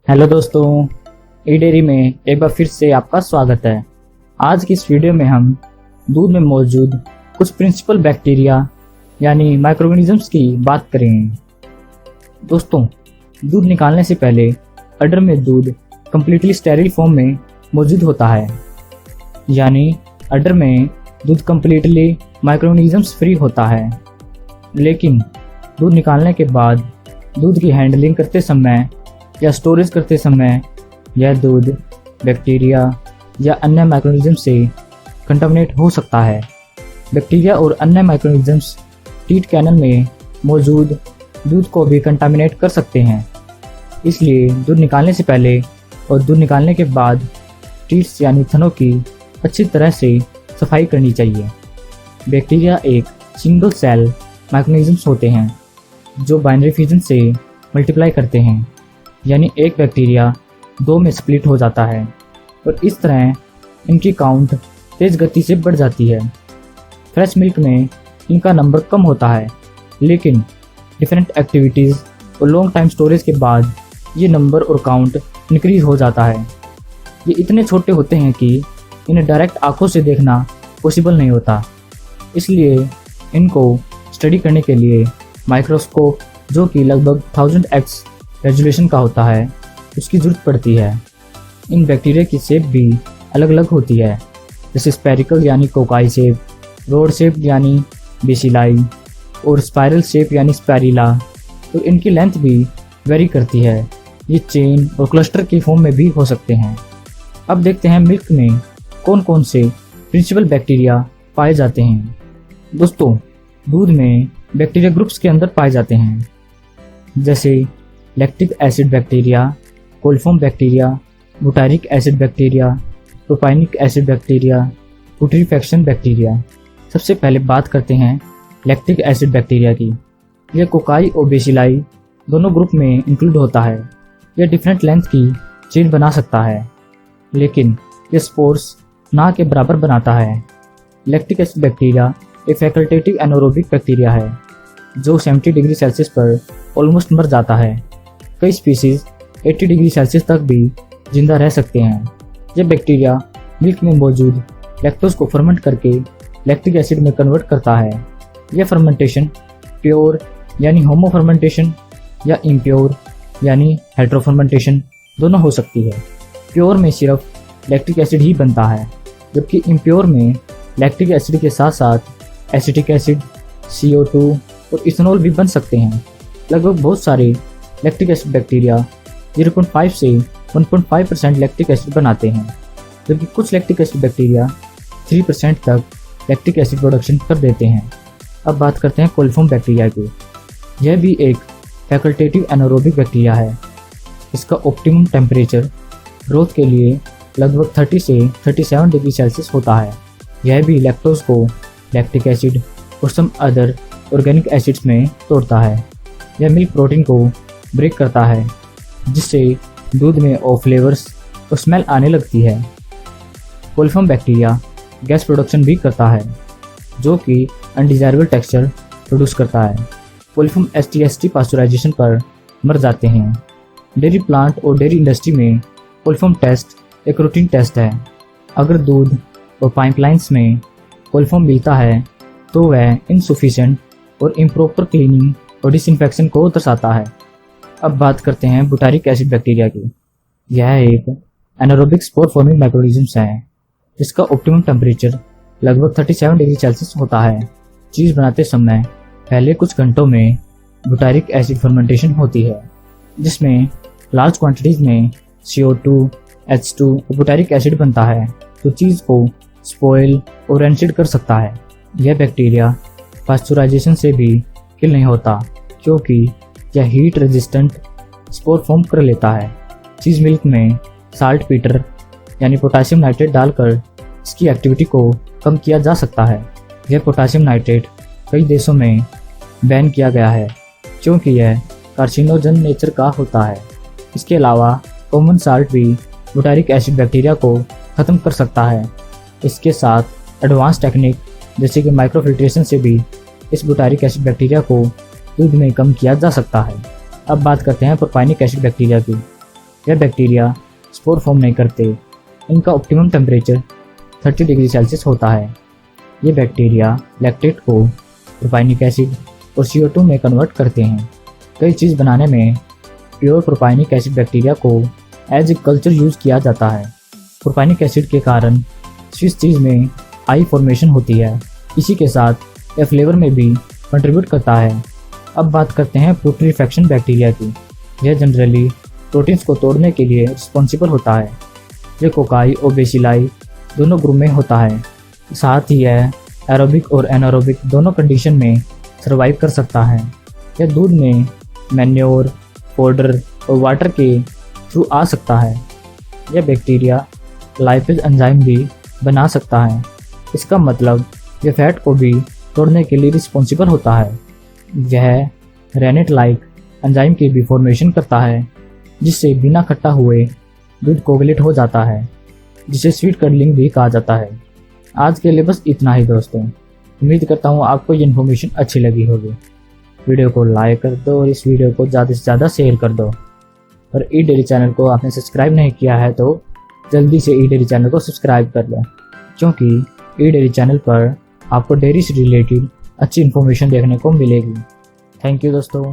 Hello दोस्तों, ई dairy में एक बार फिर से आपका स्वागत है। आज की इस वीडियो में हम दूध में मौजूद कुछ प्रिंसिपल बैक्टीरिया यानी माइक्रोऑर्गेनिजम्स की बात करेंगे। दोस्तों, दूध निकालने से पहले अडर में दूध कम्प्लीटली स्टेरिल फॉर्म में मौजूद होता है, यानी अडर में दूध कम्प्लीटली माइक्रोऑर्गेनिजम्स फ्री होता है। लेकिन दूध निकालने के बाद दूध की हैंडलिंग करते समय या स्टोरेज करते समय यह दूध बैक्टीरिया या अन्य माइक्रोऑर्गेनिज्म से कंटामिनेट हो सकता है। बैक्टीरिया और अन्य माइक्रोऑर्गेनिजम्स टीट कैनल में मौजूद दूध को भी कंटामिनेट कर सकते हैं। इसलिए दूध निकालने से पहले और दूध निकालने के बाद टीट्स यानी थनों की अच्छी तरह से सफाई करनी चाहिए। बैक्टीरिया एक सिंगल सेल माइक्रोऑर्गेनिजम्स होते हैं जो बाइनरी फ्यूजन से मल्टीप्लाई करते हैं, यानी एक बैक्टीरिया दो में स्प्लिट हो जाता है और इस तरह इनकी काउंट तेज़ गति से बढ़ जाती है। फ्रेश मिल्क में इनका नंबर कम होता है, लेकिन डिफरेंट एक्टिविटीज़ और लॉन्ग टाइम स्टोरेज के बाद ये नंबर और काउंट इंक्रीज हो जाता है। ये इतने छोटे होते हैं कि इन्हें डायरेक्ट आंखों से देखना पॉसिबल नहीं होता, इसलिए इनको स्टडी करने के लिए माइक्रोस्कोप, जो कि लगभग 1000x रेजोल्यूशन का होता है, उसकी ज़रूरत पड़ती है। इन बैक्टीरिया की शेप भी अलग अलग होती है, जैसे स्पेरिकल यानी कोकाई शेप, रोड शेप यानी बेसिलाई और स्पाइरल शेप यानी स्पैरिला। तो इनकी लेंथ भी वेरी करती है। ये चेन और क्लस्टर की फॉर्म में भी हो सकते हैं। अब देखते हैं मिल्क में कौन कौन से प्रिंसिपल बैक्टीरिया पाए जाते हैं। दोस्तों, दूध में बैक्टीरिया ग्रुप्स के अंदर पाए जाते हैं, जैसे lactic acid bacteria, coliform bacteria, butyric acid bacteria, propionic acid bacteria, putrefaction bacteria. सबसे पहले बात करते हैं लैक्टिक एसिड बैक्टीरिया की। यह कोकाई और बेसिलाई दोनों ग्रुप में इंक्लूड होता है। यह डिफरेंट लेंथ की चेन बना सकता है, लेकिन यह स्पोर्स ना के बराबर बनाता है। लैक्टिक एसिड बैक्टीरिया एक फैकल्टेटिव एनारोबिक बैक्टीरिया है जो 70 डिग्री सेल्सियस पर ऑलमोस्ट मर जाता है। कई स्पीसीज 80 डिग्री सेल्सियस तक भी जिंदा रह सकते हैं। यह बैक्टीरिया मिल्क में मौजूद लैक्टोज को फर्मेंट करके लैक्टिक एसिड में कन्वर्ट करता है। यह फर्मेंटेशन प्योर यानी होमो फर्मेंटेशन या इम्प्योर यानी हेट्रो फर्मेंटेशन दोनों हो सकती है। प्योर में सिर्फ लैक्टिक एसिड ही बनता है, जबकि इम्प्योर में लैक्टिक एसिड के साथ साथ एसिटिक एसिड, CO2 और इथेनॉल भी बन सकते हैं। लगभग बहुत सारे लैक्टिक एसिड बैक्टीरिया 0.5 से 1.5% लैक्टिक एसिड बनाते हैं, जबकि कुछ लैक्टिक एसिड बैक्टीरिया 3% तक लैक्टिक एसिड प्रोडक्शन कर देते हैं। अब बात करते हैं कोलिफॉर्म बैक्टीरिया की। यह भी एक फैकल्टेटिव एनारोबिक बैक्टीरिया है। इसका ऑप्टिमम टेम्परेचर ग्रोथ के लिए लगभग 30 से 37 डिग्री सेल्सियस होता है। यह भी लैक्टोज को लैक्टिक एसिड और सम अदर ऑर्गेनिक एसिड्स में तोड़ता है। यह मिल्क प्रोटीन को ब्रेक करता है, जिससे दूध में ऑफ फ्लेवर्स और स्मेल आने लगती है। कोलिफॉर्म बैक्टीरिया गैस प्रोडक्शन भी करता है, जो कि अनडिजायरेबल टेक्सचर प्रोड्यूस करता है। कोलिफॉर्म STST पास्चराइजेशन पर मर जाते हैं। डेयरी प्लांट और डेयरी इंडस्ट्री में कोलिफॉर्म टेस्ट एक रूटीन टेस्ट है। अगर दूध और पाइपलाइंस में कोलिफॉर्म मिलता है तो वह इनसफिशिएंट और इम्प्रॉपर क्लीनिंग और डिसइंफेक्शन को दर्शाता है। अब बात करते हैं बुटारिक एसिड बैक्टीरिया की। यह एक एनारोबिक स्पोर फॉर्मिंग माइक्रोऑर्गेनिजम्स है, जिसका ऑप्टिमम टेम्परेचर लगभग 37 डिग्री सेल्सियस होता है। चीज़ बनाते समय पहले कुछ घंटों में बुटारिक एसिड फर्मेंटेशन होती है, जिसमें लार्ज क्वांटिटीज़ में CO2, H2 और बुटारिक एसिड बनता है, तो चीज़ को स्पॉइल और रेंसिड कर सकता है। यह बैक्टीरिया पास्चराइजेशन से भी किल नहीं होता, क्योंकि यह हीट रेजिस्टेंट स्पोर फॉर्म कर लेता है। चीज़ मिल्क में साल्ट पीटर यानी पोटासियम नाइट्रेट डालकर इसकी एक्टिविटी को कम किया जा सकता है। यह पोटासियम नाइट्रेट कई देशों में बैन किया गया है, क्योंकि यह कार्सिनोजन नेचर का होता है। इसके अलावा कॉमन साल्ट भी बुटारिक एसिड बैक्टीरिया को ख़त्म कर सकता है। इसके साथ एडवांस टेक्निक जैसे कि माइक्रोफिल्ट्रेशन से भी इस बुटारिक एसिड बैक्टीरिया को दूध में कम किया जा सकता है। अब बात करते हैं प्रोपाइनिक एसिड बैक्टीरिया की। यह बैक्टीरिया स्पोर फॉर्म नहीं करते। इनका ऑप्टिमम टेम्परेचर 30 डिग्री सेल्सियस होता है। ये बैक्टीरिया लैक्टेट को प्रोपाइनिक एसिड और CO2 में कन्वर्ट करते हैं। कई चीज़ बनाने में प्योर प्रोपाइनिक एसिड बैक्टीरिया को एज ए कल्चर यूज़ किया जाता है। प्रोपाइनिक एसिड के कारण स्विस चीज़ में आई फॉर्मेशन होती है। इसी के साथ यह फ्लेवर में भी कंट्रीब्यूट करता है। अब बात करते हैं पुट्रीफैक्शन बैक्टीरिया की। यह जनरली प्रोटीन्स को तोड़ने के लिए रिस्पॉन्सिबल होता है। यह कोकाई और बेसिलाई दोनों ग्रुप में होता है। साथ ही यह एरोबिक और एनारोबिक दोनों कंडीशन में सर्वाइव कर सकता है। यह दूध में मैन्योर, पाउडर और वाटर के थ्रू आ सकता है। यह बैक्टीरिया लाइपेज एंजाइम भी बना सकता है। इसका मतलब यह फैट को भी तोड़ने के लिए रिस्पॉन्सिबल होता है। यह रेनेट लाइक एंजाइम की भी फॉर्मेशन करता है, जिससे बिना खट्टा हुए दूध कोगुलेट हो जाता है, जिसे स्वीट कडलिंग भी कहा जाता है। आज के लिए बस इतना ही दोस्तों। उम्मीद करता हूँ आपको ये इन्फॉर्मेशन अच्छी लगी होगी। वीडियो को लाइक कर दो और इस वीडियो को ज़्यादा से ज़्यादा शेयर कर दो। और ई डेली चैनल को आपने सब्सक्राइब नहीं किया है तो जल्दी से ई डेली चैनल को सब्सक्राइब कर लें, क्योंकि ई डेली चैनल पर आपको डेयरी से रिलेटेड अच्छी इन्फॉर्मेशन देखने को मिलेगी। थैंक यू दोस्तों।